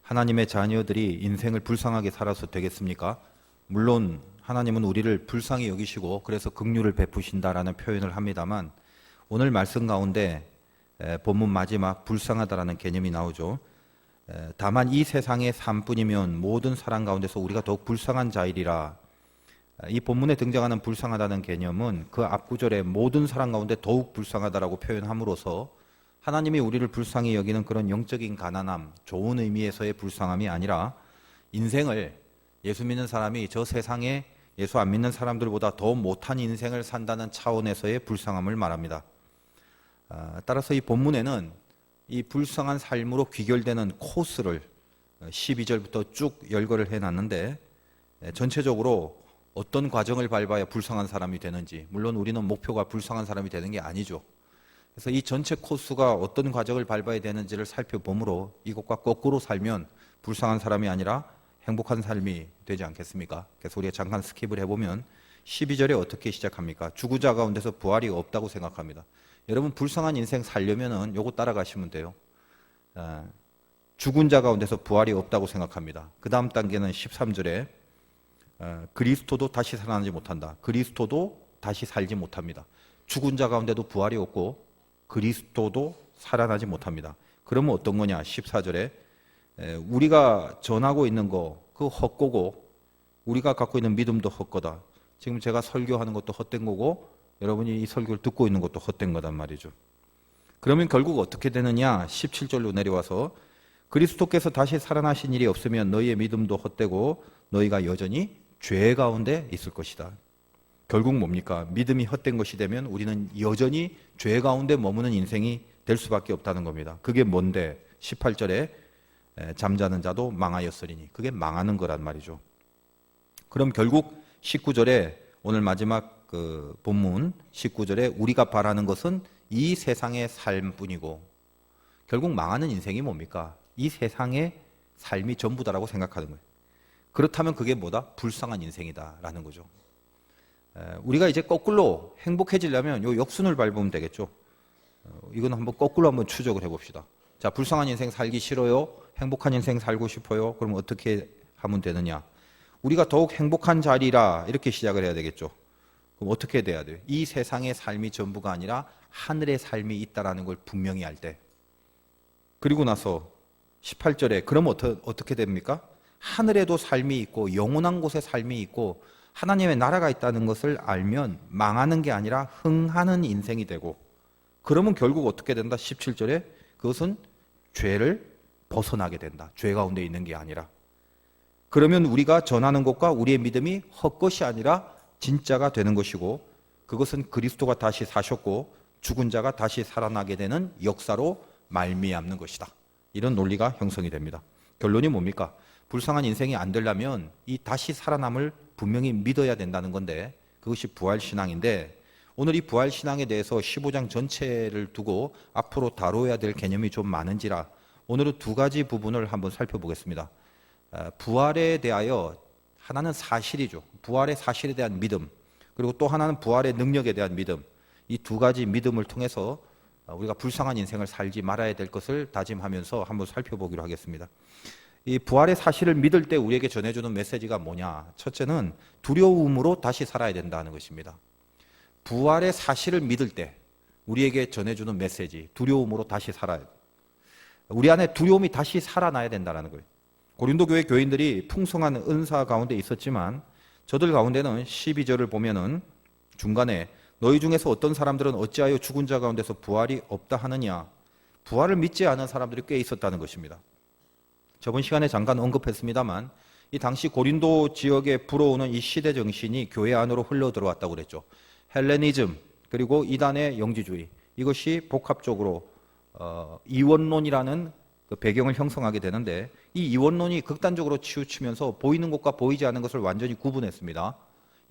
하나님의 자녀들이 인생을 불쌍하게 살아서 되겠습니까? 물론 하나님은 우리를 불쌍히 여기시고 그래서 긍휼을 베푸신다라는 표현을 합니다만 오늘 말씀 가운데 본문 마지막 불쌍하다라는 개념이 나오죠. 다만 이 세상의 삶뿐이면 모든 사람 가운데서 우리가 더욱 불쌍한 자이리라. 이 본문에 등장하는 불쌍하다는 개념은 그 앞구절에 모든 사람 가운데 더욱 불쌍하다라고 표현함으로써 하나님이 우리를 불쌍히 여기는 그런 영적인 가난함, 좋은 의미에서의 불쌍함이 아니라 인생을 예수 믿는 사람이 저 세상에 예수 안 믿는 사람들보다 더 못한 인생을 산다는 차원에서의 불쌍함을 말합니다. 따라서 이 본문에는 이 불쌍한 삶으로 귀결되는 코스를 12절부터 쭉 열거를 해놨는데 전체적으로 어떤 과정을 밟아야 불쌍한 사람이 되는지, 물론 우리는 목표가 불쌍한 사람이 되는 게 아니죠. 그래서 이 전체 코스가 어떤 과정을 밟아야 되는지를 살펴보므로 이것과 거꾸로 살면 불쌍한 사람이 아니라 행복한 삶이 되지 않겠습니까? 그래서 우리가 잠깐 스킵을 해보면 12절에 어떻게 시작합니까? 죽은 자 가운데서 부활이 없다고 생각합니다. 여러분 불쌍한 인생 살려면은 요거 따라가시면 돼요. 죽은 자 가운데서 부활이 없다고 생각합니다. 그 다음 단계는 13절에 그리스도도 다시 살아나지 못한다. 그리스도도 다시 살지 못합니다. 죽은 자 가운데도 부활이 없고 그리스도도 살아나지 못합니다. 그러면 어떤 거냐? 14절에 우리가 전하고 있는 거 그 헛거고 우리가 갖고 있는 믿음도 헛거다. 지금 제가 설교하는 것도 헛된 거고 여러분이 이 설교를 듣고 있는 것도 헛된 거단 말이죠. 그러면 결국 어떻게 되느냐? 17절로 내려와서 그리스도께서 다시 살아나신 일이 없으면 너희의 믿음도 헛되고 너희가 여전히 죄 가운데 있을 것이다. 결국 뭡니까? 믿음이 헛된 것이 되면 우리는 여전히 죄 가운데 머무는 인생이 될 수밖에 없다는 겁니다. 그게 뭔데? 18절에 잠자는 자도 망하였으리니, 그게 망하는 거란 말이죠. 그럼 결국 19절에 오늘 마지막 그 본문 19절에 우리가 바라는 것은 이 세상의 삶뿐이고, 결국 망하는 인생이 뭡니까? 이 세상의 삶이 전부다라고 생각하는 거예요. 그렇다면 그게 뭐다? 불쌍한 인생이다라는 거죠. 우리가 이제 거꾸로 행복해지려면 요 역순을 밟으면 되겠죠. 이건 한번 거꾸로 한번 추적을 해봅시다. 자, 불쌍한 인생 살기 싫어요? 행복한 인생 살고 싶어요? 그럼 어떻게 하면 되느냐? 우리가 더욱 행복한 자리라 이렇게 시작을 해야 되겠죠. 그럼 어떻게 돼야 돼요? 이 세상의 삶이 전부가 아니라 하늘의 삶이 있다라는 걸 분명히 알 때. 그리고 나서 18절에 그럼 어떻게 됩니까? 하늘에도 삶이 있고 영원한 곳에 삶이 있고 하나님의 나라가 있다는 것을 알면 망하는 게 아니라 흥하는 인생이 되고, 그러면 결국 어떻게 된다? 17절에 그것은 죄를 벗어나게 된다. 죄 가운데 있는 게 아니라. 그러면 우리가 전하는 것과 우리의 믿음이 헛것이 아니라 진짜가 되는 것이고, 그것은 그리스도가 다시 사셨고 죽은 자가 다시 살아나게 되는 역사로 말미암는 것이다. 이런 논리가 형성이 됩니다. 결론이 뭡니까? 불쌍한 인생이 안 되려면 이 다시 살아남을 분명히 믿어야 된다는 건데, 그것이 부활신앙인데, 오늘 이 부활신앙에 대해서 15장 전체를 두고 앞으로 다뤄야 될 개념이 좀 많은지라 오늘은 두 가지 부분을 한번 살펴보겠습니다. 부활에 대하여 하나는 사실이죠. 부활의 사실에 대한 믿음, 그리고 또 하나는 부활의 능력에 대한 믿음. 이 두 가지 믿음을 통해서 우리가 불쌍한 인생을 살지 말아야 될 것을 다짐하면서 한번 살펴보기로 하겠습니다. 이 부활의 사실을 믿을 때 우리에게 전해주는 메시지가 뭐냐? 첫째는 두려움으로 다시 살아야 된다는 것입니다. 부활의 사실을 믿을 때 우리에게 전해주는 메시지, 두려움으로 다시 살아야 돼. 우리 안에 두려움이 다시 살아나야 된다는 거예요. 고린도 교회 교인들이 풍성한 은사 가운데 있었지만 저들 가운데는 12절을 보면은 중간에 너희 중에서 어떤 사람들은 어찌하여 죽은 자 가운데서 부활이 없다 하느냐? 부활을 믿지 않은 사람들이 꽤 있었다는 것입니다. 저번 시간에 잠깐 언급했습니다만 이 당시 고린도 지역에 불어오는 이 시대 정신이 교회 안으로 흘러 들어왔다고 그랬죠. 헬레니즘, 그리고 이단의 영지주의, 이것이 복합적으로 이원론이라는 그 배경을 형성하게 되는데, 이 이원론이 극단적으로 치우치면서 보이는 것과 보이지 않는 것을 완전히 구분했습니다.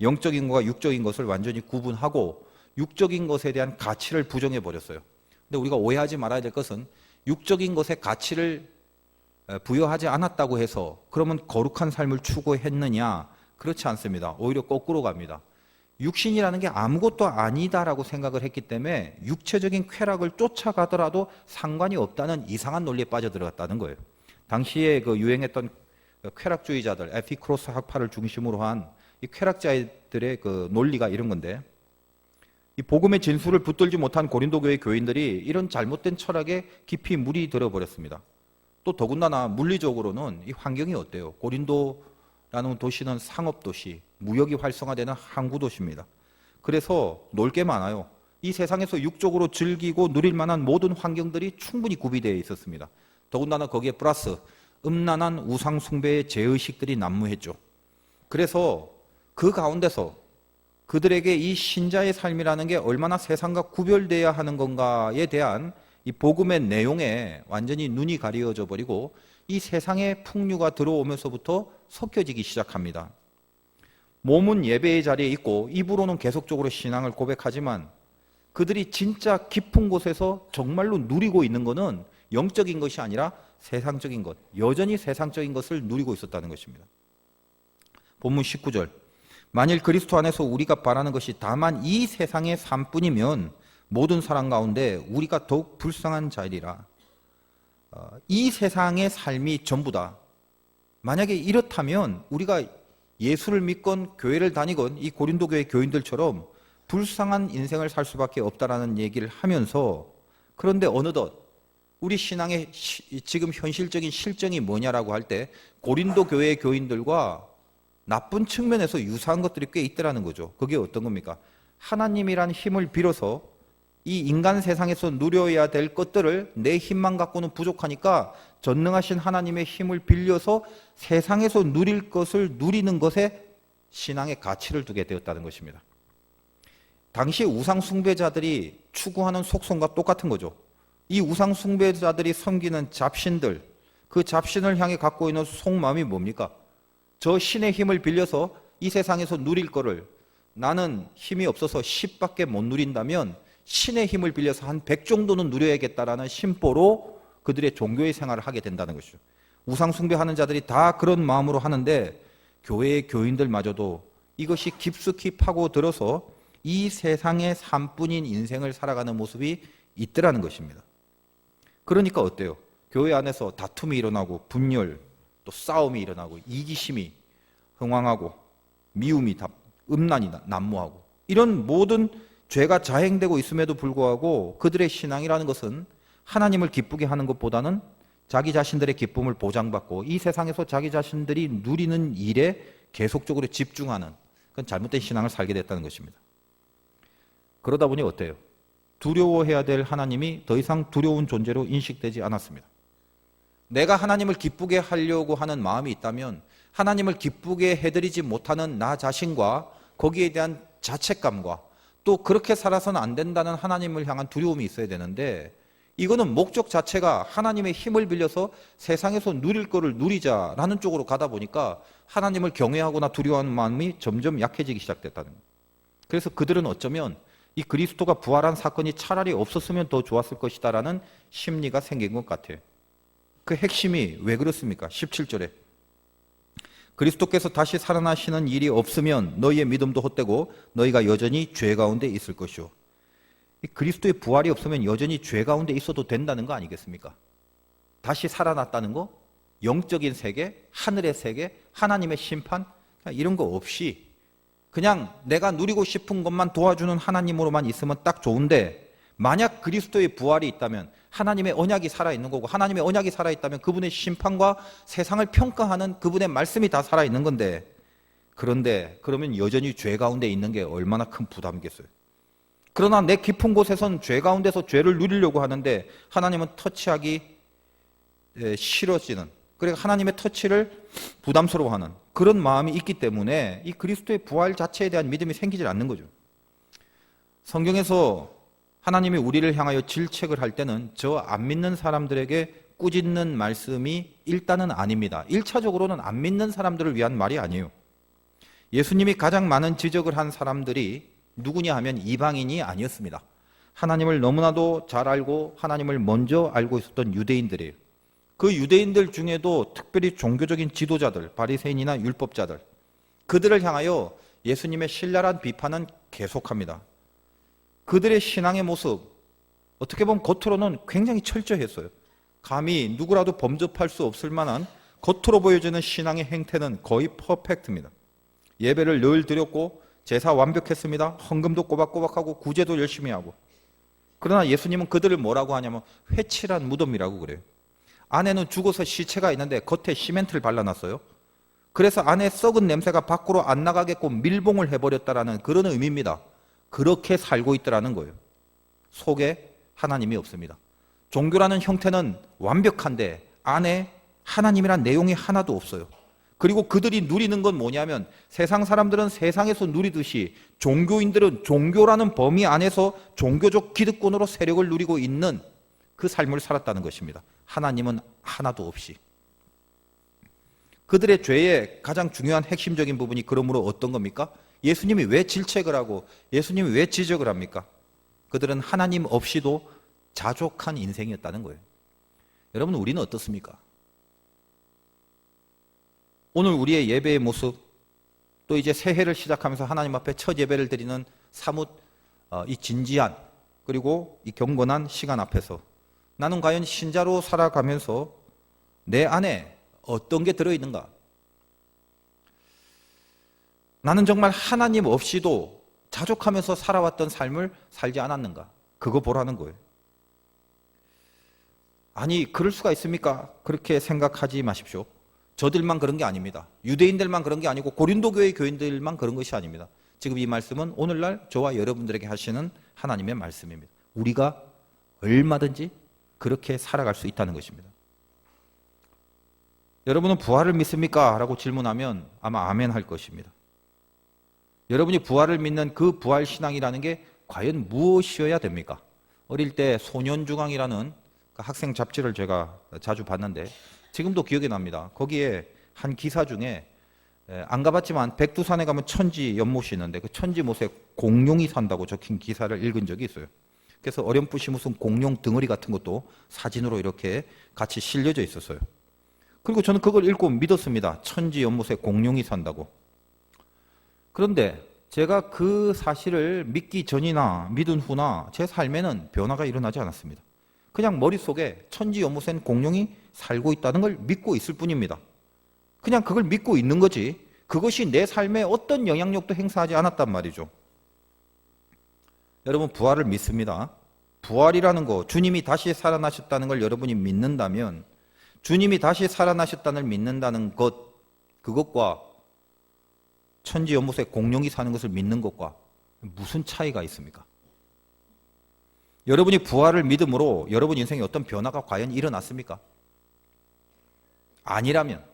영적인 것과 육적인 것을 완전히 구분하고 육적인 것에 대한 가치를 부정해 버렸어요. 근데 우리가 오해하지 말아야 될 것은 육적인 것에 가치를 부여하지 않았다고 해서 그러면 거룩한 삶을 추구했느냐? 그렇지 않습니다. 오히려 거꾸로 갑니다. 육신이라는 게 아무것도 아니다라고 생각을 했기 때문에 육체적인 쾌락을 쫓아가더라도 상관이 없다는 이상한 논리에 빠져들어갔다는 거예요. 당시에 그 유행했던 쾌락주의자들, 에피크로스 학파를 중심으로 한 이 쾌락자들의 그 논리가 이런 건데, 이 복음의 진수를 붙들지 못한 고린도 교회 교인들이 이런 잘못된 철학에 깊이 물이 들어버렸습니다. 또 더군다나 물리적으로는 이 환경이 어때요? 고린도라는 도시는 상업도시, 무역이 활성화되는 항구도시입니다. 그래서 놀 게 많아요. 이 세상에서 육적으로 즐기고 누릴 만한 모든 환경들이 충분히 구비되어 있었습니다. 더군다나 거기에 플러스 음란한 우상 숭배의 제의식들이 난무했죠. 그래서 그 가운데서 그들에게 이 신자의 삶이라는 게 얼마나 세상과 구별되어야 하는 건가에 대한 이 복음의 내용에 완전히 눈이 가려져 버리고 이 세상의 풍류가 들어오면서부터 섞여지기 시작합니다. 몸은 예배의 자리에 있고 입으로는 계속적으로 신앙을 고백하지만 그들이 진짜 깊은 곳에서 정말로 누리고 있는 것은 영적인 것이 아니라 세상적인 것, 여전히 세상적인 것을 누리고 있었다는 것입니다. 본문 19절, 만일 그리스도 안에서 우리가 바라는 것이 다만 이 세상의 삶뿐이면 모든 사람 가운데 우리가 더욱 불쌍한 자이리라. 이 세상의 삶이 전부다. 만약에 이렇다면 우리가 예수를 믿건 교회를 다니건 이 고린도 교회 교인들처럼 불쌍한 인생을 살 수밖에 없다라는 얘기를 하면서, 그런데 어느덧 우리 신앙의 지금 현실적인 실정이 뭐냐라고 할 때 고린도 교회의 교인들과 나쁜 측면에서 유사한 것들이 꽤 있더라는 거죠. 그게 어떤 겁니까? 하나님이란 힘을 빌어서 이 인간 세상에서 누려야 될 것들을 내 힘만 갖고는 부족하니까 전능하신 하나님의 힘을 빌려서 세상에서 누릴 것을 누리는 것에 신앙의 가치를 두게 되었다는 것입니다. 당시 우상 숭배자들이 추구하는 속성과 똑같은 거죠. 이 우상 숭배자들이 섬기는 잡신들, 그 잡신을 향해 갖고 있는 속마음이 뭡니까? 저 신의 힘을 빌려서 이 세상에서 누릴 거를 나는 힘이 없어서 10밖에 못 누린다면 신의 힘을 빌려서 한 100 정도는 누려야겠다라는 심보로 그들의 종교의 생활을 하게 된다는 것이죠. 우상 숭배하는 자들이 다 그런 마음으로 하는데 교회의 교인들마저도 이것이 깊숙이 파고들어서 이 세상의 삶뿐인 인생을 살아가는 모습이 있더라는 것입니다. 그러니까 어때요? 교회 안에서 다툼이 일어나고 분열, 또 싸움이 일어나고 이기심이 흥황하고 미움이 음란이 난무하고 이런 모든 죄가 자행되고 있음에도 불구하고 그들의 신앙이라는 것은 하나님을 기쁘게 하는 것보다는 자기 자신들의 기쁨을 보장받고 이 세상에서 자기 자신들이 누리는 일에 계속적으로 집중하는 그건 잘못된 신앙을 살게 됐다는 것입니다. 그러다 보니 어때요? 두려워해야 될 하나님이 더 이상 두려운 존재로 인식되지 않았습니다. 내가 하나님을 기쁘게 하려고 하는 마음이 있다면 하나님을 기쁘게 해드리지 못하는 나 자신과 거기에 대한 자책감과 또 그렇게 살아서는 안 된다는 하나님을 향한 두려움이 있어야 되는데 이거는 목적 자체가 하나님의 힘을 빌려서 세상에서 누릴 거를 누리자라는 쪽으로 가다 보니까 하나님을 경외하거나 두려워하는 마음이 점점 약해지기 시작됐다는 거예요. 그래서 그들은 어쩌면 이 그리스도가 부활한 사건이 차라리 없었으면 더 좋았을 것이다라는 심리가 생긴 것 같아요. 그 핵심이 왜 그렇습니까? 17절에 그리스도께서 다시 살아나시는 일이 없으면 너희의 믿음도 헛되고 너희가 여전히 죄 가운데 있을 것이요. 그리스도의 부활이 없으면 여전히 죄 가운데 있어도 된다는 거 아니겠습니까? 다시 살아났다는 거, 영적인 세계, 하늘의 세계, 하나님의 심판 이런 거 없이 그냥 내가 누리고 싶은 것만 도와주는 하나님으로만 있으면 딱 좋은데 만약 그리스도의 부활이 있다면 하나님의 언약이 살아있는 거고 하나님의 언약이 살아있다면 그분의 심판과 세상을 평가하는 그분의 말씀이 다 살아있는 건데 그런데 그러면 여전히 죄 가운데 있는 게 얼마나 큰 부담이겠어요. 그러나 내 깊은 곳에선 죄 가운데서 죄를 누리려고 하는데 하나님은 터치하기 싫어지는 그러니까 하나님의 터치를 부담스러워하는 그런 마음이 있기 때문에 이 그리스도의 부활 자체에 대한 믿음이 생기질 않는 거죠. 성경에서 하나님이 우리를 향하여 질책을 할 때는 저 안 믿는 사람들에게 꾸짖는 말씀이 일단은 아닙니다. 1차적으로는 안 믿는 사람들을 위한 말이 아니에요. 예수님이 가장 많은 지적을 한 사람들이 누구냐 하면 이방인이 아니었습니다. 하나님을 너무나도 잘 알고 하나님을 먼저 알고 있었던 유대인들이에요. 그 유대인들 중에도 특별히 종교적인 지도자들, 바리새인이나 율법자들, 그들을 향하여 예수님의 신랄한 비판은 계속합니다. 그들의 신앙의 모습, 어떻게 보면 겉으로는 굉장히 철저했어요. 감히 누구라도 범접할 수 없을 만한 겉으로 보여지는 신앙의 행태는 거의 퍼펙트입니다. 예배를 늘 드렸고 제사 완벽했습니다. 헌금도 꼬박꼬박하고 구제도 열심히 하고. 그러나 예수님은 그들을 뭐라고 하냐면 회칠한 무덤이라고 그래요. 안에는 죽어서 시체가 있는데 겉에 시멘트를 발라놨어요. 그래서 안에 썩은 냄새가 밖으로 안 나가게끔 밀봉을 해버렸다라는 그런 의미입니다. 그렇게 살고 있더라는 거예요. 속에 하나님이 없습니다. 종교라는 형태는 완벽한데 안에 하나님이란 내용이 하나도 없어요. 그리고 그들이 누리는 건 뭐냐면 세상 사람들은 세상에서 누리듯이 종교인들은 종교라는 범위 안에서 종교적 기득권으로 세력을 누리고 있는 그 삶을 살았다는 것입니다. 하나님은 하나도 없이. 그들의 죄의 가장 중요한 핵심적인 부분이 그러므로 어떤 겁니까? 예수님이 왜 질책을 하고 예수님이 왜 지적을 합니까? 그들은 하나님 없이도 자족한 인생이었다는 거예요. 여러분, 우리는 어떻습니까? 오늘 우리의 예배의 모습, 또 이제 새해를 시작하면서 하나님 앞에 첫 예배를 드리는 사뭇 이 진지한 그리고 이 경건한 시간 앞에서 나는 과연 신자로 살아가면서 내 안에 어떤 게 들어있는가? 나는 정말 하나님 없이도 자족하면서 살아왔던 삶을 살지 않았는가? 그거 보라는 거예요. 아니, 그럴 수가 있습니까? 그렇게 생각하지 마십시오. 저들만 그런 게 아닙니다. 유대인들만 그런 게 아니고 고린도 교회 교인들만 그런 것이 아닙니다. 지금 이 말씀은 오늘날 저와 여러분들에게 하시는 하나님의 말씀입니다. 우리가 얼마든지 그렇게 살아갈 수 있다는 것입니다. 여러분은 부활을 믿습니까? 라고 질문하면 아마 아멘 할 것입니다. 여러분이 부활을 믿는 그 부활신앙이라는 게 과연 무엇이어야 됩니까? 어릴 때 소년중앙이라는 학생 잡지를 제가 자주 봤는데 지금도 기억이 납니다. 거기에 한 기사 중에 안 가봤지만 백두산에 가면 천지 연못이 있는데 그 천지 못에 공룡이 산다고 적힌 기사를 읽은 적이 있어요. 그래서 어렴풋이 무슨 공룡 덩어리 같은 것도 사진으로 이렇게 같이 실려져 있었어요. 그리고 저는 그걸 읽고 믿었습니다. 천지 연못에 공룡이 산다고. 그런데 제가 그 사실을 믿기 전이나 믿은 후나 제 삶에는 변화가 일어나지 않았습니다. 그냥 머릿속에 천지 연못엔 공룡이 살고 있다는 걸 믿고 있을 뿐입니다. 그냥 그걸 믿고 있는 거지 그것이 내 삶에 어떤 영향력도 행사하지 않았단 말이죠. 여러분, 부활을 믿습니다. 부활이라는 거, 주님이 다시 살아나셨다는 걸 여러분이 믿는다면 주님이 다시 살아나셨다는 걸 믿는다는 것, 그것과 천지 연못에 공룡이 사는 것을 믿는 것과 무슨 차이가 있습니까? 여러분이 부활을 믿음으로 여러분 인생에 어떤 변화가 과연 일어났습니까? 아니라면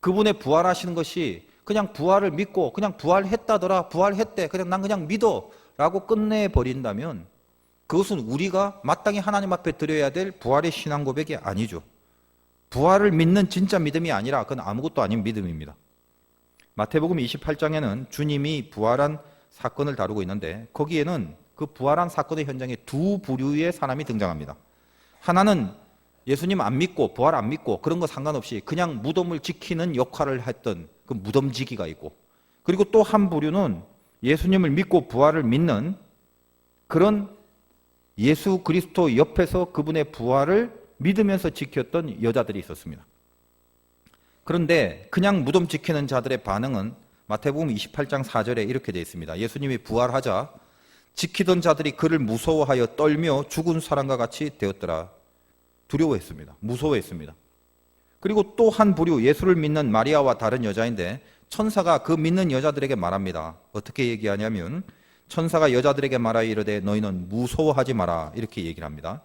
그분의 부활하시는 것이 그냥 부활을 믿고 그냥 부활했다더라, 부활했대, 그냥 난 그냥 믿어 라고 끝내버린다면 그것은 우리가 마땅히 하나님 앞에 드려야 될 부활의 신앙 고백이 아니죠. 부활을 믿는 진짜 믿음이 아니라 그건 아무것도 아닌 믿음입니다. 마태복음 28장에는 주님이 부활한 사건을 다루고 있는데 거기에는 그 부활한 사건의 현장에 두 부류의 사람이 등장합니다. 하나는 예수님 안 믿고 부활 안 믿고 그런 거 상관없이 그냥 무덤을 지키는 역할을 했던 그 무덤지기가 있고, 그리고 또 한 부류는 예수님을 믿고 부활을 믿는 그런 예수 그리스도 옆에서 그분의 부활을 믿으면서 지켰던 여자들이 있었습니다. 그런데 그냥 무덤 지키는 자들의 반응은 마태복음 28장 4절에 이렇게 되어 있습니다. 예수님이 부활하자 지키던 자들이 그를 무서워하여 떨며 죽은 사람과 같이 되었더라. 두려워했습니다. 무서워했습니다. 그리고 또 한 부류, 예수를 믿는 마리아와 다른 여자인데 천사가 그 믿는 여자들에게 말합니다. 어떻게 얘기하냐면 천사가 여자들에게 말하여 이르되 너희는 무서워하지 마라, 이렇게 얘기를 합니다.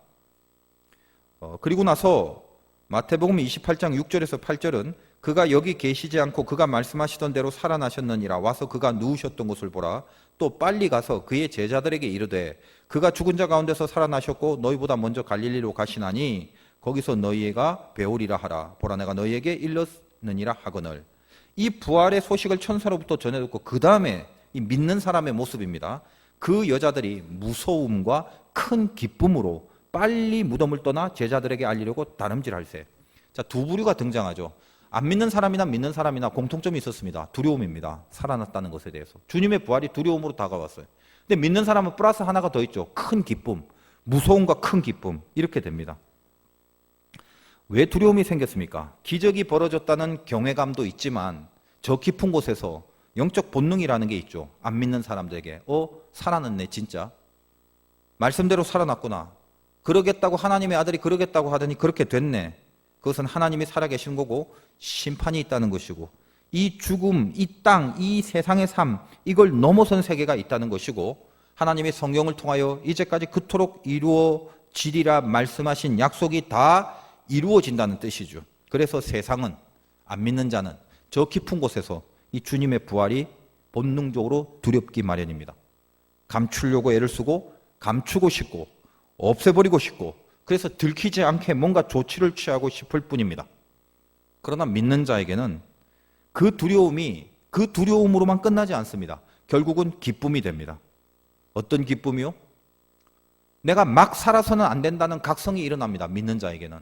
그리고 나서 마태복음 28장 6절에서 8절은 그가 여기 계시지 않고 그가 말씀하시던 대로 살아나셨느니라. 와서 그가 누우셨던 곳을 보라. 또 빨리 가서 그의 제자들에게 이르되 그가 죽은 자 가운데서 살아나셨고 너희보다 먼저 갈릴리로 가시나니 거기서 너희가 배우리라 하라. 보라, 내가 너희에게 일렀느니라 하거늘. 이 부활의 소식을 천사로부터 전해 듣고 그 다음에 이 믿는 사람의 모습입니다. 그 여자들이 무서움과 큰 기쁨으로 빨리 무덤을 떠나 제자들에게 알리려고 다름질할세. 자, 두 부류가 등장하죠. 안 믿는 사람이나 믿는 사람이나 공통점이 있었습니다. 두려움입니다. 살아났다는 것에 대해서. 주님의 부활이 두려움으로 다가왔어요. 근데 믿는 사람은 플러스 하나가 더 있죠. 큰 기쁨, 무서움과 큰 기쁨, 이렇게 됩니다. 왜 두려움이 생겼습니까? 기적이 벌어졌다는 경외감도 있지만 저 깊은 곳에서 영적 본능이라는 게 있죠. 안 믿는 사람들에게 살아났네 진짜. 말씀대로 살아났구나. 그러겠다고 하나님의 아들이 그러겠다고 하더니 그렇게 됐네. 그것은 하나님이 살아계신 거고 심판이 있다는 것이고 이 죽음, 이 땅, 이 세상의 삶 이걸 넘어선 세계가 있다는 것이고 하나님이 성경을 통하여 이제까지 그토록 이루어지리라 말씀하신 약속이 다 이루어진다는 뜻이죠. 그래서 세상은 안 믿는 자는 저 깊은 곳에서 이 주님의 부활이 본능적으로 두렵기 마련입니다. 감추려고 애를 쓰고 감추고 싶고 없애버리고 싶고 그래서 들키지 않게 뭔가 조치를 취하고 싶을 뿐입니다. 그러나 믿는 자에게는 그 두려움이 그 두려움으로만 끝나지 않습니다. 결국은 기쁨이 됩니다. 어떤 기쁨이요? 내가 막 살아서는 안 된다는 각성이 일어납니다. 믿는 자에게는.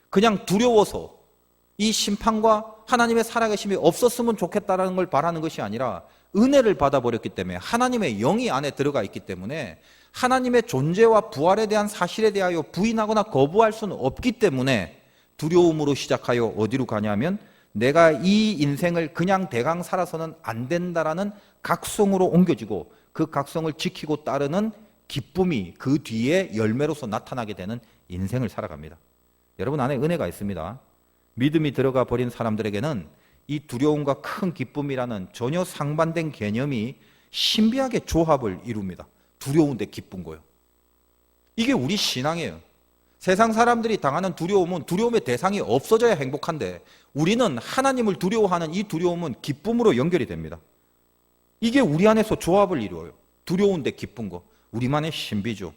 그냥 두려워서 이 심판과 하나님의 살아계심이 없었으면 좋겠다는 걸 바라는 것이 아니라 은혜를 받아버렸기 때문에 하나님의 영이 안에 들어가 있기 때문에 하나님의 존재와 부활에 대한 사실에 대하여 부인하거나 거부할 수는 없기 때문에 두려움으로 시작하여 어디로 가냐면 내가 이 인생을 그냥 대강 살아서는 안 된다라는 각성으로 옮겨지고 그 각성을 지키고 따르는 기쁨이 그 뒤에 열매로서 나타나게 되는 인생을 살아갑니다. 여러분 안에 은혜가 있습니다. 믿음이 들어가 버린 사람들에게는 이 두려움과 큰 기쁨이라는 전혀 상반된 개념이 신비하게 조합을 이룹니다. 두려운데 기쁜 거예요. 이게 우리 신앙이에요. 세상 사람들이 당하는 두려움은 두려움의 대상이 없어져야 행복한데 우리는 하나님을 두려워하는 이 두려움은 기쁨으로 연결이 됩니다. 이게 우리 안에서 조합을 이루어요. 두려운데 기쁜 거. 우리만의 신비죠.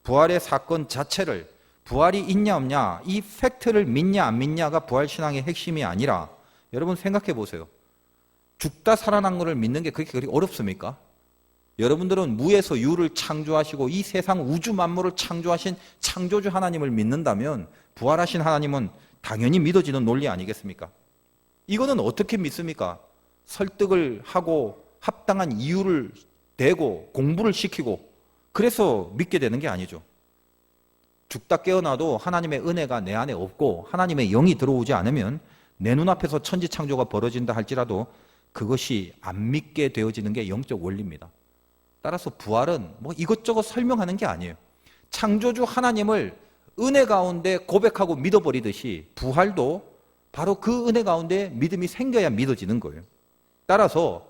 부활의 사건 자체를 부활이 있냐 없냐 이 팩트를 믿냐 안 믿냐가 부활신앙의 핵심이 아니라 여러분 생각해 보세요. 죽다 살아난 것을 믿는 게 그렇게 어렵습니까? 여러분들은 무에서 유를 창조하시고 이 세상 우주 만물을 창조하신 창조주 하나님을 믿는다면 부활하신 하나님은 당연히 믿어지는 논리 아니겠습니까? 이거는 어떻게 믿습니까? 설득을 하고 합당한 이유를 대고 공부를 시키고 그래서 믿게 되는 게 아니죠. 죽다 깨어나도 하나님의 은혜가 내 안에 없고 하나님의 영이 들어오지 않으면 내 눈앞에서 천지창조가 벌어진다 할지라도 그것이 안 믿게 되어지는 게 영적 원리입니다. 따라서 부활은 뭐 이것저것 설명하는 게 아니에요. 창조주 하나님을 은혜 가운데 고백하고 믿어버리듯이 부활도 바로 그 은혜 가운데 믿음이 생겨야 믿어지는 거예요. 따라서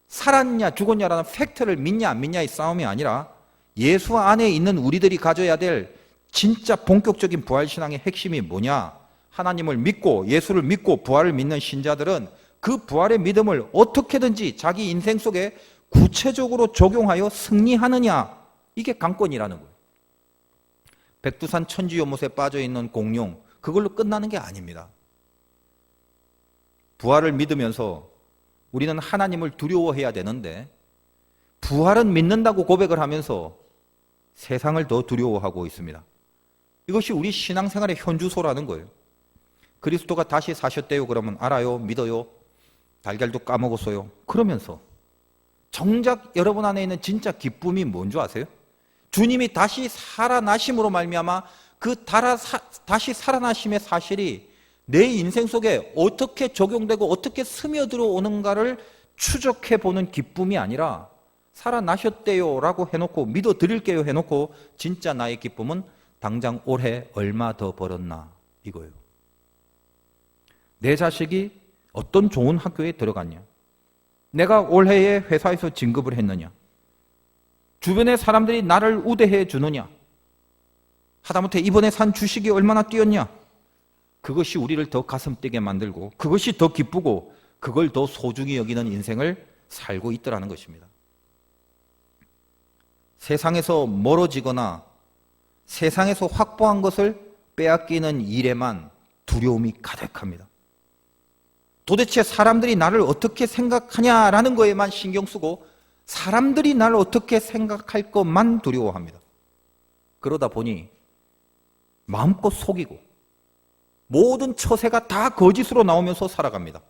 살았냐 죽었냐라는 팩트를 믿냐 안 믿냐의 싸움이 아니라 예수 안에 있는 우리들이 가져야 될 진짜 본격적인 부활신앙의 핵심이 뭐냐? 하나님을 믿고 예수를 믿고 부활을 믿는 신자들은 그 부활의 믿음을 어떻게든지 자기 인생 속에 구체적으로 적용하여 승리하느냐, 이게 관건이라는 거예요. 백두산 천지연못에 빠져있는 공룡, 그걸로 끝나는 게 아닙니다. 부활을 믿으면서 우리는 하나님을 두려워해야 되는데 부활은 믿는다고 고백을 하면서 세상을 더 두려워하고 있습니다. 이것이 우리 신앙생활의 현주소라는 거예요. 그리스도가 다시 사셨대요. 그러면 알아요, 믿어요, 달걀도 까먹었어요. 그러면서 정작 여러분 안에 있는 진짜 기쁨이 뭔 줄 아세요? 주님이 다시 살아나심으로 말미암아 그 다시 살아나심의 사실이 내 인생 속에 어떻게 적용되고 어떻게 스며들어 오는가를 추적해 보는 기쁨이 아니라 살아나셨대요 라고 해놓고 믿어드릴게요 해놓고 진짜 나의 기쁨은 당장 올해 얼마 더 벌었나 이거예요. 내 자식이 어떤 좋은 학교에 들어갔냐, 내가 올해에 회사에서 진급을 했느냐, 주변의 사람들이 나를 우대해 주느냐, 하다못해 이번에 산 주식이 얼마나 뛰었냐, 그것이 우리를 더 가슴 뛰게 만들고 그것이 더 기쁘고 그걸 더 소중히 여기는 인생을 살고 있더라는 것입니다. 세상에서 멀어지거나 세상에서 확보한 것을 빼앗기는 일에만 두려움이 가득합니다. 도대체 사람들이 나를 어떻게 생각하냐라는 거에만 신경 쓰고 사람들이 나를 어떻게 생각할 것만 두려워합니다. 그러다 보니 마음껏 속이고 모든 처세가 다 거짓으로 나오면서 살아갑니다.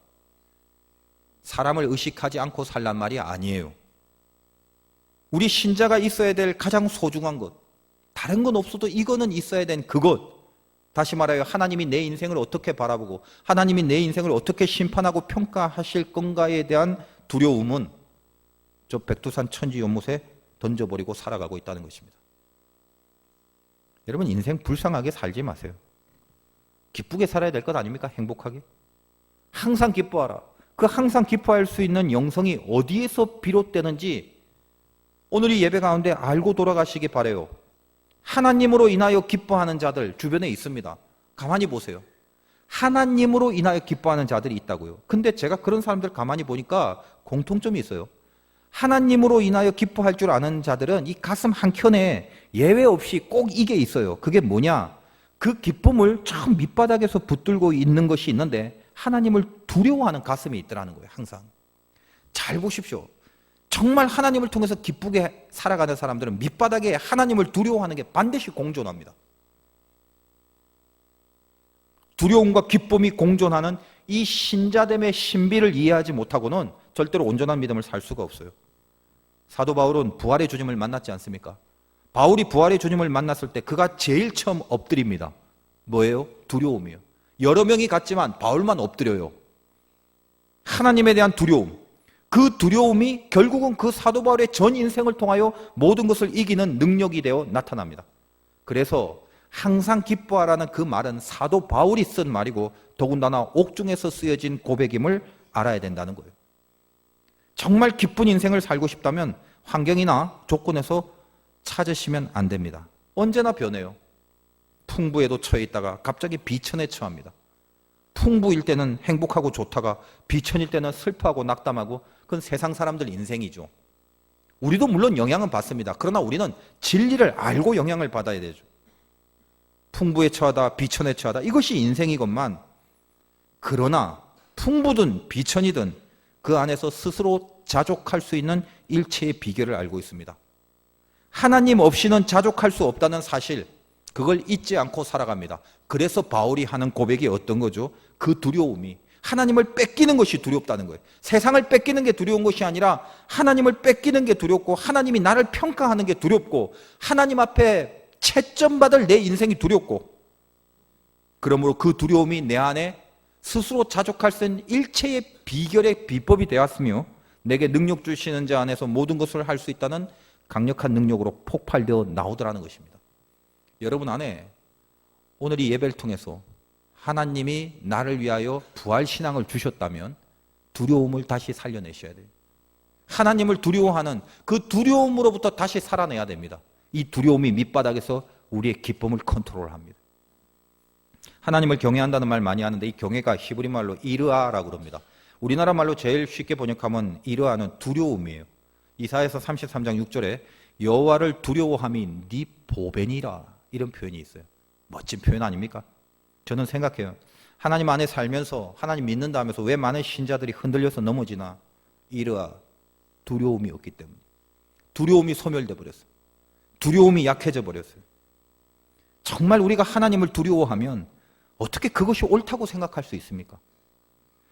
사람을 의식하지 않고 살란 말이 아니에요. 우리 신자가 있어야 될 가장 소중한 것, 다른 건 없어도 이거는 있어야 된 그것, 다시 말하여 하나님이 내 인생을 어떻게 바라보고 하나님이 내 인생을 어떻게 심판하고 평가하실 건가에 대한 두려움은 저 백두산 천지 연못에 던져버리고 살아가고 있다는 것입니다. 여러분, 인생 불쌍하게 살지 마세요. 기쁘게 살아야 될 것 아닙니까? 행복하게. 항상 기뻐하라. 그 항상 기뻐할 수 있는 영성이 어디에서 비롯되는지 오늘 이 예배 가운데 알고 돌아가시기 바라요. 하나님으로 인하여 기뻐하는 자들 주변에 있습니다. 가만히 보세요. 하나님으로 인하여 기뻐하는 자들이 있다고요. 근데 제가 그런 사람들 가만히 보니까 공통점이 있어요. 하나님으로 인하여 기뻐할 줄 아는 자들은 이 가슴 한켠에 예외 없이 꼭 이게 있어요. 그게 뭐냐? 그 기쁨을 참 밑바닥에서 붙들고 있는 것이 있는데 하나님을 두려워하는 가슴이 있더라는 거예요. 항상. 잘 보십시오. 정말 하나님을 통해서 기쁘게 살아가는 사람들은 밑바닥에 하나님을 두려워하는 게 반드시 공존합니다. 두려움과 기쁨이 공존하는 이 신자됨의 신비를 이해하지 못하고는 절대로 온전한 믿음을 살 수가 없어요. 사도 바울은 부활의 주님을 만났지 않습니까? 바울이 부활의 주님을 만났을 때 그가 제일 처음 엎드립니다. 뭐예요? 두려움이에요. 여러 명이 갔지만 바울만 엎드려요. 하나님에 대한 두려움. 그 두려움이 결국은 그 사도 바울의 전 인생을 통하여 모든 것을 이기는 능력이 되어 나타납니다. 그래서 항상 기뻐하라는 그 말은 사도 바울이 쓴 말이고 더군다나 옥중에서 쓰여진 고백임을 알아야 된다는 거예요. 정말 기쁜 인생을 살고 싶다면 환경이나 조건에서 찾으시면 안 됩니다. 언제나 변해요. 풍부에도 처해 있다가 갑자기 비천에 처합니다. 풍부일 때는 행복하고 좋다가 비천일 때는 슬퍼하고 낙담하고 그건 세상 사람들 인생이죠. 우리도 물론 영향은 받습니다. 그러나 우리는 진리를 알고 영향을 받아야 되죠. 풍부에 처하다 비천에 처하다 이것이 인생이건만 그러나 풍부든 비천이든 그 안에서 스스로 자족할 수 있는 일체의 비결을 알고 있습니다. 하나님 없이는 자족할 수 없다는 사실 그걸 잊지 않고 살아갑니다. 그래서 바울이 하는 고백이 어떤 거죠? 그 두려움이 하나님을 뺏기는 것이 두렵다는 거예요. 세상을 뺏기는 게 두려운 것이 아니라 하나님을 뺏기는 게 두렵고 하나님이 나를 평가하는 게 두렵고 하나님 앞에 채점받을 내 인생이 두렵고 그러므로 그 두려움이 내 안에 스스로 자족할 수 있는 일체의 비결의 비법이 되었으며 내게 능력 주시는 자 안에서 모든 것을 할 수 있다는 강력한 능력으로 폭발되어 나오더라는 것입니다. 여러분 안에 오늘 이 예배를 통해서 하나님이 나를 위하여 부활신앙을 주셨다면 두려움을 다시 살려내셔야 돼요. 하나님을 두려워하는 그 두려움으로부터 다시 살아내야 됩니다. 이 두려움이 밑바닥에서 우리의 기쁨을 컨트롤합니다. 하나님을 경외한다는 말 많이 하는데 이 경외가 히브리 말로 이르아라고 그럽니다. 우리나라 말로 제일 쉽게 번역하면 이르아는 두려움이에요. 이사야서 33장 6절에 여호와를 두려워함이 네 보배니라 이런 표현이 있어요. 멋진 표현 아닙니까? 저는 생각해요. 하나님 안에 살면서 하나님 믿는다 하면서 왜 많은 신자들이 흔들려서 넘어지나? 이르아 두려움이 없기 때문에. 두려움이 소멸돼 버렸어요. 두려움이 약해져 버렸어요. 정말 우리가 하나님을 두려워하면 어떻게 그것이 옳다고 생각할 수 있습니까?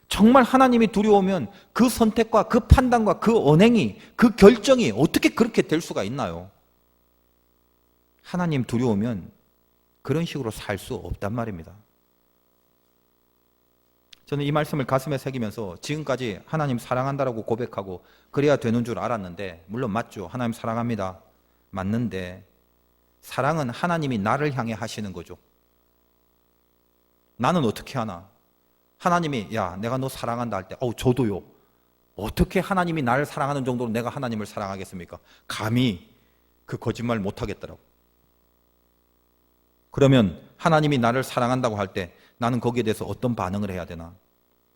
정말 하나님이 두려우면 그 선택과 그 판단과 그 언행이 그 결정이 어떻게 그렇게 될 수가 있나요? 하나님 두려우면 그런 식으로 살 수 없단 말입니다. 저는 이 말씀을 가슴에 새기면서 지금까지 하나님 사랑한다라고 고백하고 그래야 되는 줄 알았는데 물론 맞죠. 하나님 사랑합니다. 맞는데 사랑은 하나님이 나를 향해 하시는 거죠. 나는 어떻게 하나? 하나님이 야 내가 너 사랑한다 할 때 저도요. 어떻게 하나님이 나를 사랑하는 정도로 내가 하나님을 사랑하겠습니까? 감히 그 거짓말 못하겠더라고. 그러면 하나님이 나를 사랑한다고 할 때 나는 거기에 대해서 어떤 반응을 해야 되나?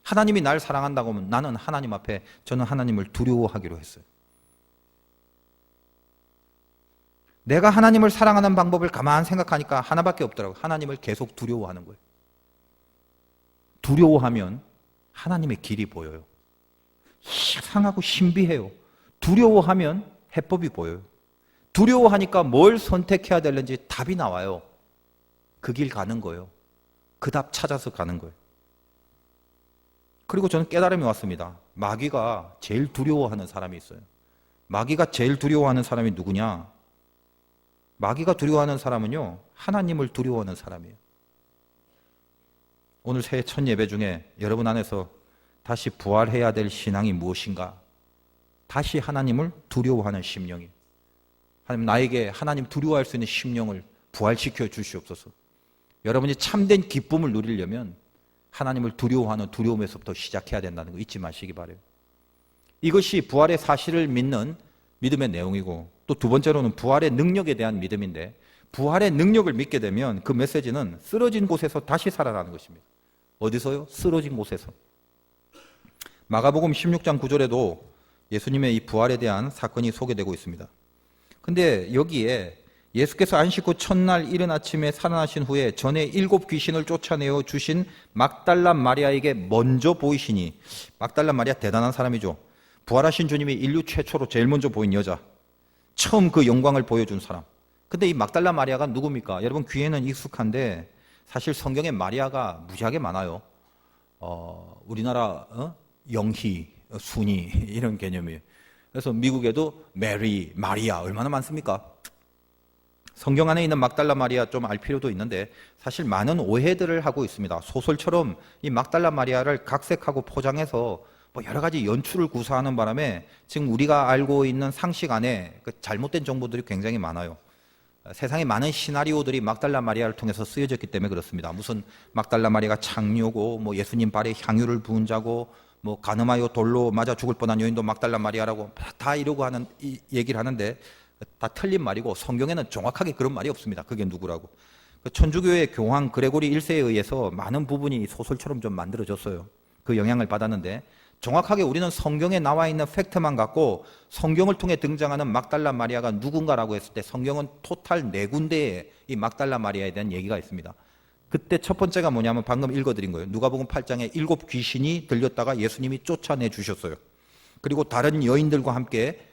하나님이 나를 사랑한다고 하면 나는 하나님 앞에 저는 하나님을 두려워하기로 했어요. 내가 하나님을 사랑하는 방법을 가만 생각하니까 하나밖에 없더라고요. 하나님을 계속 두려워하는 거예요. 두려워하면 하나님의 길이 보여요. 이상하고 신비해요. 두려워하면 해법이 보여요. 두려워하니까 뭘 선택해야 되는지 답이 나와요. 그 길 가는 거예요. 그 답 찾아서 가는 거예요. 그리고 저는 깨달음이 왔습니다. 마귀가 제일 두려워하는 사람이 있어요. 마귀가 제일 두려워하는 사람이 누구냐? 마귀가 두려워하는 사람은요, 하나님을 두려워하는 사람이에요. 오늘 새해 첫 예배 중에 여러분 안에서 다시 부활해야 될 신앙이 무엇인가? 다시 하나님을 두려워하는 심령이. 하나님, 나에게 하나님 두려워할 수 있는 심령을 부활시켜 주시옵소서. 여러분이 참된 기쁨을 누리려면 하나님을 두려워하는 두려움에서부터 시작해야 된다는 거 잊지 마시기 바라요. 이것이 부활의 사실을 믿는 믿음의 내용이고, 또 두 번째로는 부활의 능력에 대한 믿음인데, 부활의 능력을 믿게 되면 그 메시지는 쓰러진 곳에서 다시 살아나는 것입니다. 어디서요? 쓰러진 곳에서. 마가복음 16장 9절에도 예수님의 이 부활에 대한 사건이 소개되고 있습니다. 근데 여기에 예수께서 안식 후 첫날 이른 아침에 살아나신 후에 전에 7 귀신을 쫓아내어 주신 막달라 마리아에게 먼저 보이시니, 막달라 마리아 대단한 사람이죠. 부활하신 주님이 인류 최초로 제일 먼저 보인 여자, 처음 그 영광을 보여준 사람. 근데 이 막달라 마리아가 누굽니까? 여러분 귀에는 익숙한데 사실 성경에 마리아가 무지하게 많아요. 우리나라 영희, 순희 이런 개념이에요. 그래서 미국에도 메리, 마리아 얼마나 많습니까? 성경 안에 있는 막달라 마리아 좀 알 필요도 있는데 사실 많은 오해들을 하고 있습니다. 소설처럼 이 막달라 마리아를 각색하고 포장해서 뭐 여러 가지 연출을 구사하는 바람에 지금 우리가 알고 있는 상식 안에 그 잘못된 정보들이 굉장히 많아요. 세상에 많은 시나리오들이 막달라 마리아를 통해서 쓰여졌기 때문에 그렇습니다. 무슨 막달라 마리아가 창녀고, 뭐 예수님 발에 향유를 부은 자고, 뭐 가늠하여 돌로 맞아 죽을 뻔한 여인도 막달라 마리아라고 다 이러고 하는 얘기를 하는데 다 틀린 말이고, 성경에는 정확하게 그런 말이 없습니다. 그게 누구라고. 천주교의 교황 그레고리 1세에 의해서 많은 부분이 소설처럼 좀 만들어졌어요. 그 영향을 받았는데 정확하게 우리는 성경에 나와 있는 팩트만 갖고 성경을 통해 등장하는 막달라 마리아가 누군가라고 했을 때 성경은 토탈 4군데에 이 막달라 마리아에 대한 얘기가 있습니다. 그때 첫 번째가 뭐냐면 방금 읽어드린 거예요. 누가복음 8장에 7 귀신이 들렸다가 예수님이 쫓아내 주셨어요. 그리고 다른 여인들과 함께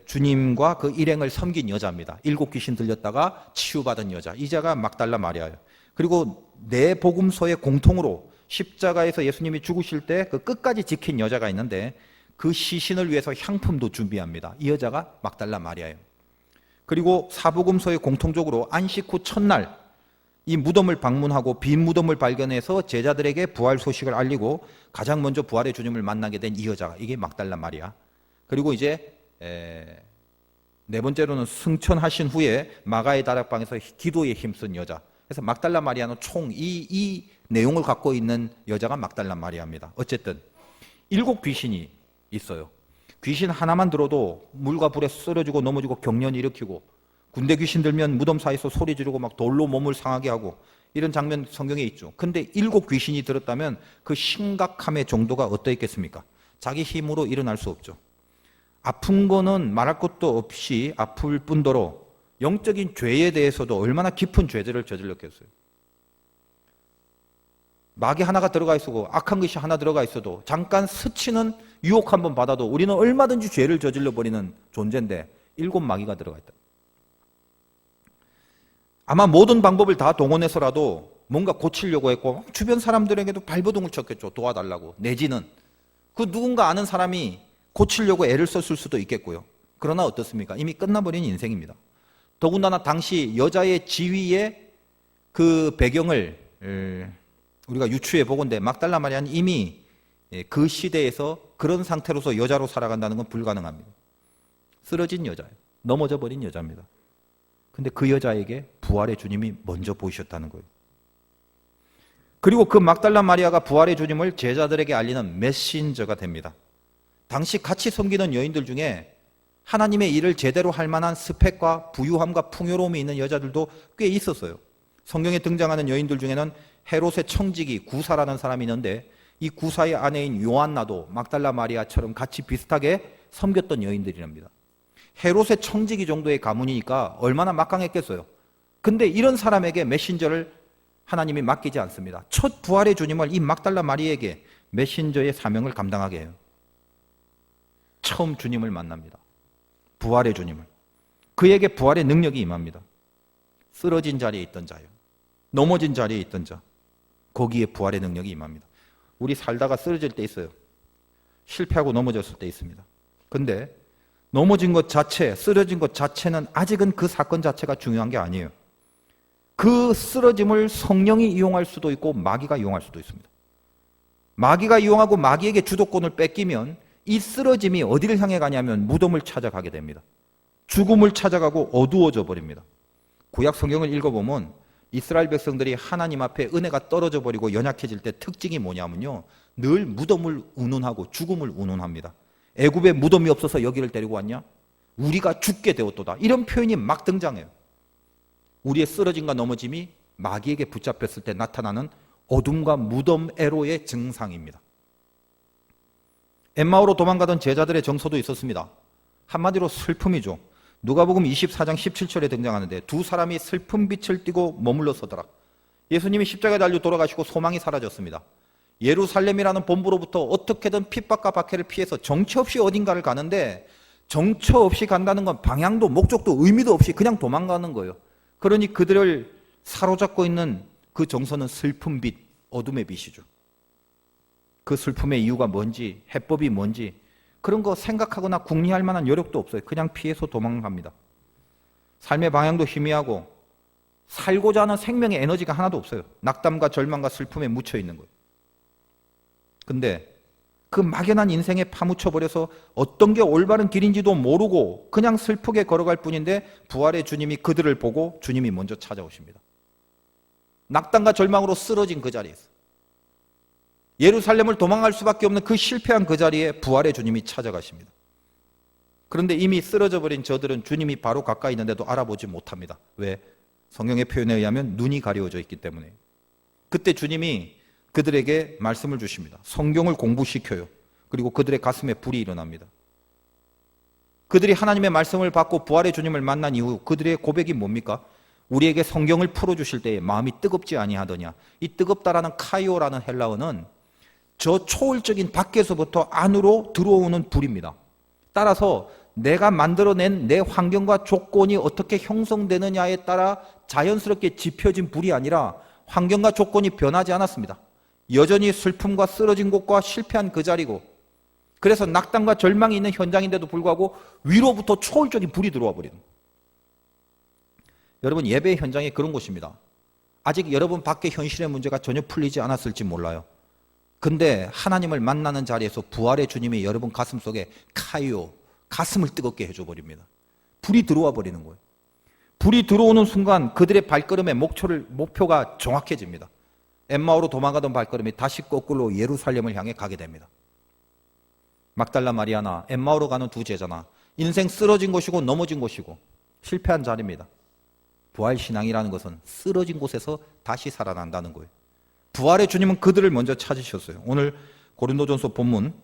주님과 그 일행을 섬긴 여자입니다. 7 귀신 들렸다가 치유받은 여자, 이자가 막달라 마리아예요. 그리고 네 복음서의 공통으로 십자가에서 예수님이 죽으실 때 그 끝까지 지킨 여자가 있는데 그 시신을 위해서 향품도 준비합니다. 이 여자가 막달라 마리아예요. 그리고 사복음서의 공통적으로 안식 후 첫날 이 무덤을 방문하고 빈 무덤을 발견해서 제자들에게 부활 소식을 알리고 가장 먼저 부활의 주님을 만나게 된 이 여자가, 이게 막달라 마리아. 그리고 이제 네 번째로는 승천하신 후에 마가의 다락방에서 기도에 힘쓴 여자. 그래서 막달라 마리아는 총 이 내용을 갖고 있는 여자가 막달라 마리아입니다. 어쨌든 7 귀신이 있어요. 귀신 하나만 들어도 물과 불에 쓰러지고 넘어지고 경련 일으키고, 군대 귀신 들면 무덤 사이에서 소리 지르고 막 돌로 몸을 상하게 하고, 이런 장면 성경에 있죠. 근데 7 귀신이 들었다면 그 심각함의 정도가 어떠했겠습니까? 자기 힘으로 일어날 수 없죠. 아픈 거는 말할 것도 없이 아플 뿐더러 영적인 죄에 대해서도 얼마나 깊은 죄들을 저질렀겠어요. 마귀 하나가 들어가 있어도, 악한 것이 하나 들어가 있어도 잠깐 스치는 유혹 한번 받아도 우리는 얼마든지 죄를 저질러 버리는 존재인데 7 마귀가 들어가 있다. 아마 모든 방법을 다 동원해서라도 뭔가 고치려고 했고 주변 사람들에게도 발버둥을 쳤겠죠. 도와달라고. 내지는 그 누군가 아는 사람이 고치려고 애를 썼을 수도 있겠고요. 그러나 어떻습니까? 이미 끝나버린 인생입니다. 더군다나 당시 여자의 지위의 그 배경을 우리가 유추해 보건대 막달라 마리아는 이미 그 시대에서 그런 상태로서 여자로 살아간다는 건 불가능합니다. 쓰러진 여자예요. 넘어져 버린 여자입니다. 근데 그 여자에게 부활의 주님이 먼저 보이셨다는 거예요. 그리고 그 막달라 마리아가 부활의 주님을 제자들에게 알리는 메신저가 됩니다. 당시 같이 섬기는 여인들 중에 하나님의 일을 제대로 할 만한 스펙과 부유함과 풍요로움이 있는 여자들도 꽤 있었어요. 성경에 등장하는 여인들 중에는 헤롯의 청지기 구사라는 사람이 있는데 이 구사의 아내인 요한나도 막달라 마리아처럼 같이 비슷하게 섬겼던 여인들이랍니다. 헤롯의 청지기 정도의 가문이니까 얼마나 막강했겠어요. 근데 이런 사람에게 메신저를 하나님이 맡기지 않습니다. 첫 부활의 주님을 이 막달라 마리아에게 메신저의 사명을 감당하게 해요. 처음 주님을 만납니다. 부활의 주님을. 그에게 부활의 능력이 임합니다. 쓰러진 자리에 있던 자요, 넘어진 자리에 있던 자, 거기에 부활의 능력이 임합니다. 우리 살다가 쓰러질 때 있어요. 실패하고 넘어졌을 때 있습니다. 근데 넘어진 것 자체, 쓰러진 것 자체는 아직은 그 사건 자체가 중요한 게 아니에요. 그 쓰러짐을 성령이 이용할 수도 있고 마귀가 이용할 수도 있습니다. 마귀가 이용하고 마귀에게 주도권을 뺏기면 이 쓰러짐이 어디를 향해 가냐면 무덤을 찾아가게 됩니다. 죽음을 찾아가고 어두워져 버립니다. 구약 성경을 읽어보면 이스라엘 백성들이 하나님 앞에 은혜가 떨어져 버리고 연약해질 때 특징이 뭐냐면요, 늘 무덤을 운운하고 죽음을 운운합니다. 애굽에 무덤이 없어서 여기를 데리고 왔냐? 우리가 죽게 되었도다. 이런 표현이 막 등장해요. 우리의 쓰러짐과 넘어짐이 마귀에게 붙잡혔을 때 나타나는 어둠과 무덤 애로의 증상입니다. 엠마오로 도망가던 제자들의 정서도 있었습니다. 한마디로 슬픔이죠. 누가복음 24장 17절에 등장하는데 두 사람이 슬픈 빛을 띠고 머물러 서더라. 예수님이 십자가에 달려 돌아가시고 소망이 사라졌습니다. 예루살렘이라는 본부로부터 어떻게든 핍박과 박해를 피해서 정처 없이 어딘가를 가는데, 정처 없이 간다는 건 방향도 목적도 의미도 없이 그냥 도망가는 거예요. 그러니 그들을 사로잡고 있는 그 정서는 슬픈 빛, 어둠의 빛이죠. 그 슬픔의 이유가 뭔지, 해법이 뭔지 그런 거 생각하거나 궁리할 만한 여력도 없어요. 그냥 피해서 도망갑니다. 삶의 방향도 희미하고 살고자 하는 생명의 에너지가 하나도 없어요. 낙담과 절망과 슬픔에 묻혀 있는 거예요. 근데 그 막연한 인생에 파묻혀버려서 어떤 게 올바른 길인지도 모르고 그냥 슬프게 걸어갈 뿐인데 부활의 주님이 그들을 보고 주님이 먼저 찾아오십니다. 낙담과 절망으로 쓰러진 그 자리에서, 예루살렘을 도망갈 수밖에 없는 그 실패한 그 자리에 부활의 주님이 찾아가십니다. 그런데 이미 쓰러져 버린 저들은 주님이 바로 가까이 있는데도 알아보지 못합니다. 왜? 성경의 표현에 의하면 눈이 가려워져 있기 때문에. 그때 주님이 그들에게 말씀을 주십니다. 성경을 공부시켜요. 그리고 그들의 가슴에 불이 일어납니다. 그들이 하나님의 말씀을 받고 부활의 주님을 만난 이후 그들의 고백이 뭡니까? 우리에게 성경을 풀어주실 때에 마음이 뜨겁지 아니하더냐. 이 뜨겁다라는 카이오라는 헬라어는 저 초월적인 밖에서부터 안으로 들어오는 불입니다. 따라서 내가 만들어낸 내 환경과 조건이 어떻게 형성되느냐에 따라 자연스럽게 지펴진 불이 아니라 환경과 조건이 변하지 않았습니다. 여전히 슬픔과 쓰러진 곳과 실패한 그 자리고, 그래서 낙담과 절망이 있는 현장인데도 불구하고 위로부터 초월적인 불이 들어와 버리는 거예요. 여러분, 예배 현장이 그런 곳입니다. 아직 여러분 밖에 현실의 문제가 전혀 풀리지 않았을지 몰라요. 근데 하나님을 만나는 자리에서 부활의 주님이 여러분 가슴 속에 카이오, 가슴을 뜨겁게 해줘 버립니다. 불이 들어와 버리는 거예요. 불이 들어오는 순간 그들의 발걸음의 목표가 정확해집니다. 엠마오로 도망가던 발걸음이 다시 거꾸로 예루살렘을 향해 가게 됩니다. 막달라 마리아나 엠마오로 가는 두 제자나 인생 쓰러진 곳이고 넘어진 곳이고 실패한 자리입니다. 부활신앙이라는 것은 쓰러진 곳에서 다시 살아난다는 거예요. 부활의 주님은 그들을 먼저 찾으셨어요. 오늘 고린도전서 본문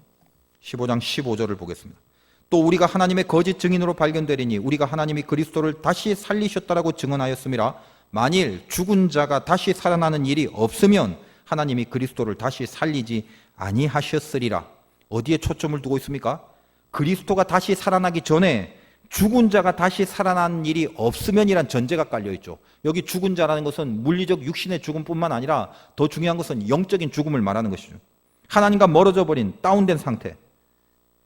15장 15절을 보겠습니다. 또 우리가 하나님의 거짓 증인으로 발견되리니 우리가 하나님이 그리스도를 다시 살리셨다라고 증언하였음이라. 만일 죽은 자가 다시 살아나는 일이 없으면 하나님이 그리스도를 다시 살리지 아니하셨으리라. 어디에 초점을 두고 있습니까? 그리스도가 다시 살아나기 전에 죽은 자가 다시 살아나는 일이 없으면이란 전제가 깔려있죠. 여기 죽은 자라는 것은 물리적 육신의 죽음뿐만 아니라 더 중요한 것은 영적인 죽음을 말하는 것이죠. 하나님과 멀어져 버린 다운된 상태.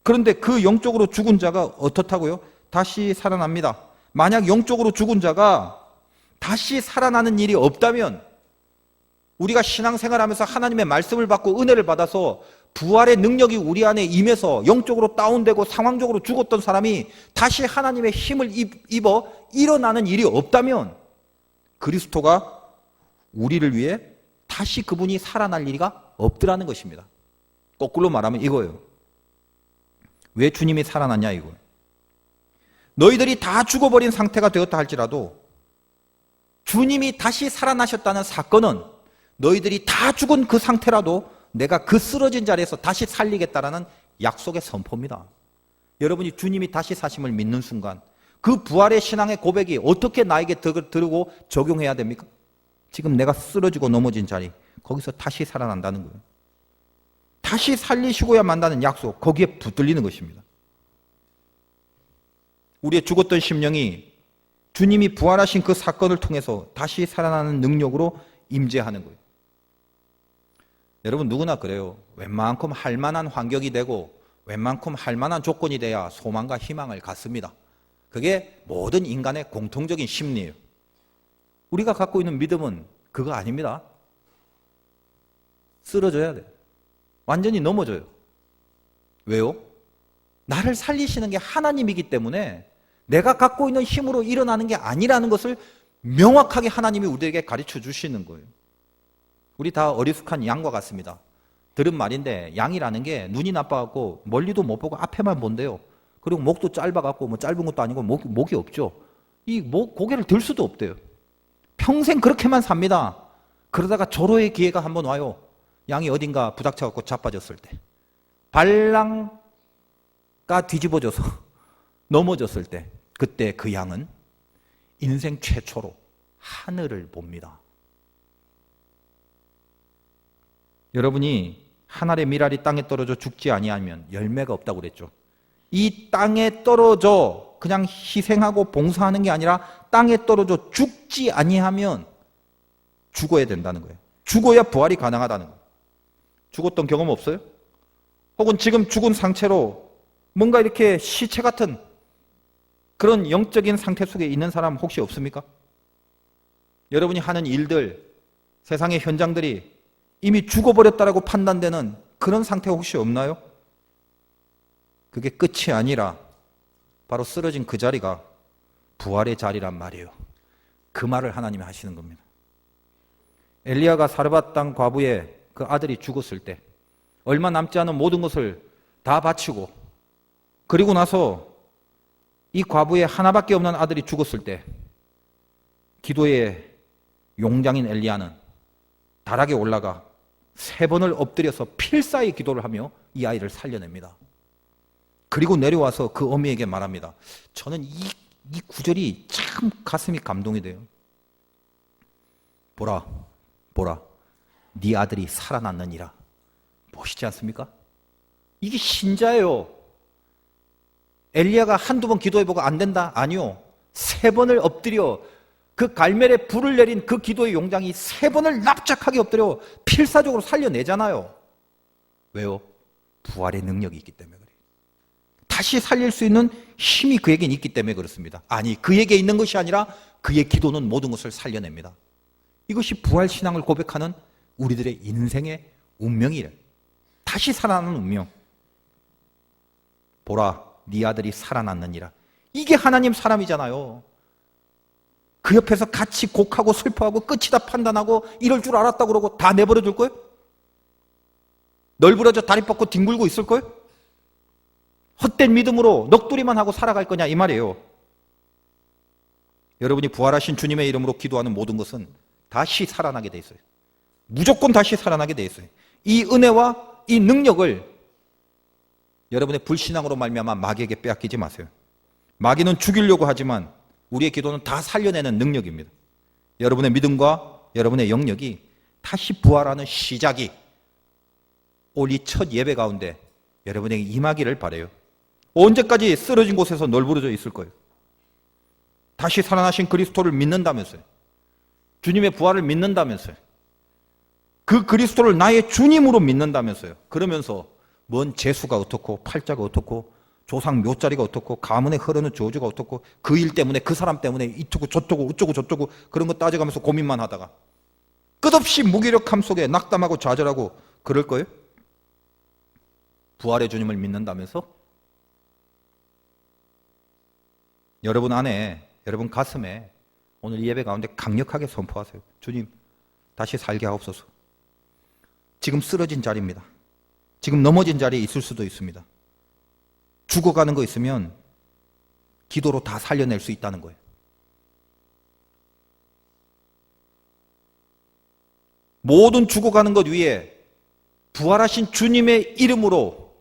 그런데 그 영적으로 죽은 자가 어떻다고요? 다시 살아납니다. 만약 영적으로 죽은 자가 다시 살아나는 일이 없다면, 우리가 신앙생활하면서 하나님의 말씀을 받고 은혜를 받아서 부활의 능력이 우리 안에 임해서 영적으로 다운되고 상황적으로 죽었던 사람이 다시 하나님의 힘을 입어 일어나는 일이 없다면 그리스도가 우리를 위해 다시 그분이 살아날 일이가 없더라는 것입니다. 거꾸로 말하면 이거예요. 왜 주님이 살아났냐 이거예요. 너희들이 다 죽어버린 상태가 되었다 할지라도 주님이 다시 살아나셨다는 사건은 너희들이 다 죽은 그 상태라도 내가 그 쓰러진 자리에서 다시 살리겠다라는 약속의 선포입니다. 여러분이 주님이 다시 사심을 믿는 순간 그 부활의 신앙의 고백이 어떻게 나에게 들고 적용해야 됩니까? 지금 내가 쓰러지고 넘어진 자리, 거기서 다시 살아난다는 거예요. 다시 살리시고야 만다는 약속, 거기에 붙들리는 것입니다. 우리의 죽었던 심령이 주님이 부활하신 그 사건을 통해서 다시 살아나는 능력으로 임재하는 거예요. 여러분, 누구나 그래요. 웬만큼 할 만한 환경이 되고 웬만큼 할 만한 조건이 돼야 소망과 희망을 갖습니다. 그게 모든 인간의 공통적인 심리예요. 우리가 갖고 있는 믿음은 그거 아닙니다. 쓰러져야 돼. 완전히 넘어져요. 왜요? 나를 살리시는 게 하나님이기 때문에 내가 갖고 있는 힘으로 일어나는 게 아니라는 것을 명확하게 하나님이 우리에게 가르쳐 주시는 거예요. 우리 다 어리숙한 양과 같습니다. 들은 말인데 양이라는 게 눈이 나빠갖고 멀리도 못 보고 앞에만 본대요. 그리고 목도 짧아갖고 뭐 짧은 것도 아니고 목이 없죠. 이 고개를 들 수도 없대요. 평생 그렇게만 삽니다. 그러다가 절호의 기회가 한번 와요. 양이 어딘가 부닥쳐갖고 자빠졌을 때, 발랑가 뒤집어져서 넘어졌을 때, 그때 그 양은 인생 최초로 하늘을 봅니다. 여러분이 한 알의 밀알이 땅에 떨어져 죽지 아니하면 열매가 없다고 그랬죠. 이 땅에 떨어져 그냥 희생하고 봉사하는 게 아니라 땅에 떨어져 죽지 아니하면 죽어야 된다는 거예요. 죽어야 부활이 가능하다는 거예요. 죽었던 경험 없어요? 혹은 지금 죽은 상태로 뭔가 이렇게 시체 같은 그런 영적인 상태 속에 있는 사람 혹시 없습니까? 여러분이 하는 일들, 세상의 현장들이 이미 죽어버렸다라고 판단되는 그런 상태 혹시 없나요? 그게 끝이 아니라 바로 쓰러진 그 자리가 부활의 자리란 말이에요. 그 말을 하나님이 하시는 겁니다. 엘리야가 사르밧 땅 과부의 그 아들이 죽었을 때 얼마 남지 않은 모든 것을 다 바치고, 그리고 나서 이 과부의 하나밖에 없는 아들이 죽었을 때 기도의 용장인 엘리야는 다락에 올라가 3번을 엎드려서 필사의 기도를 하며 이 아이를 살려냅니다. 그리고 내려와서 그 어미에게 말합니다. 저는 이 구절이 참 가슴이 감동이 돼요. 보라, 네 아들이 살아났느니라. 멋있지 않습니까? 이게 신자예요. 엘리야가 한두 번 기도해보고 안 된다? 아니요. 3번을 엎드려 그 갈멜에 불을 내린 그 기도의 용장이 3번을 납작하게 엎드려 필사적으로 살려내잖아요. 왜요? 부활의 능력이 있기 때문에 그래요. 다시 살릴 수 있는 힘이 그에겐 있기 때문에 그렇습니다. 아니, 그에게 있는 것이 아니라 그의 기도는 모든 것을 살려냅니다. 이것이 부활신앙을 고백하는 우리들의 인생의 운명이래. 다시 살아나는 운명. 보라, 네 아들이 살아났느니라. 이게 하나님 사람이잖아요. 그 옆에서 같이 곡하고 슬퍼하고 끝이다 판단하고 이럴 줄 알았다고 그러고 다 내버려 둘 거예요? 널브러져 다리 뻗고 뒹굴고 있을 거예요? 헛된 믿음으로 넋두리만 하고 살아갈 거냐 이 말이에요. 여러분이 부활하신 주님의 이름으로 기도하는 모든 것은 다시 살아나게 돼 있어요. 무조건 다시 살아나게 돼 있어요. 이 은혜와 이 능력을 여러분의 불신앙으로 말미암아 마귀에게 빼앗기지 마세요. 마귀는 죽이려고 하지만 우리의 기도는 다 살려내는 능력입니다. 여러분의 믿음과 여러분의 영역이 다시 부활하는 시작이 올 이 첫 예배 가운데 여러분에게 임하기를 바라요. 언제까지 쓰러진 곳에서 널브러져 있을 거예요? 다시 살아나신 그리스도를 믿는다면서요. 주님의 부활을 믿는다면서요. 그 그리스도를 나의 주님으로 믿는다면서요. 그러면서 뭔 재수가 어떻고 팔자가 어떻고 조상 묘자리가 어떻고 가문에 흐르는 저주가 어떻고 그 일 때문에 그 사람 때문에 이쪽고 저쪽고 어쩌고 저쩌고 그런 거 따져가면서 고민만 하다가 끝없이 무기력함 속에 낙담하고 좌절하고 그럴 거예요? 부활의 주님을 믿는다면서? 여러분 안에, 여러분 가슴에 오늘 이 예배 가운데 강력하게 선포하세요. 주님, 다시 살게 하옵소서. 지금 쓰러진 자리입니다. 지금 넘어진 자리에 있을 수도 있습니다. 죽어가는 거 있으면 기도로 다 살려낼 수 있다는 거예요. 모든 죽어가는 것 위에 부활하신 주님의 이름으로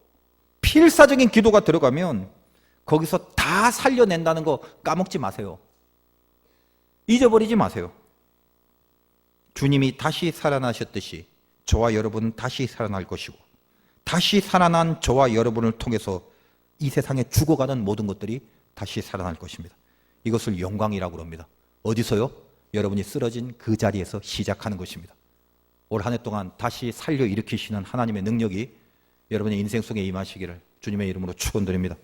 필사적인 기도가 들어가면 거기서 다 살려낸다는 거 까먹지 마세요. 잊어버리지 마세요. 주님이 다시 살아나셨듯이 저와 여러분은 다시 살아날 것이고 다시 살아난 저와 여러분을 통해서 이 세상에 죽어가는 모든 것들이 다시 살아날 것입니다. 이것을 영광이라고 합니다. 어디서요? 여러분이 쓰러진 그 자리에서 시작하는 것입니다. 올 한 해 동안 다시 살려 일으키시는 하나님의 능력이 여러분의 인생 속에 임하시기를 주님의 이름으로 축원드립니다.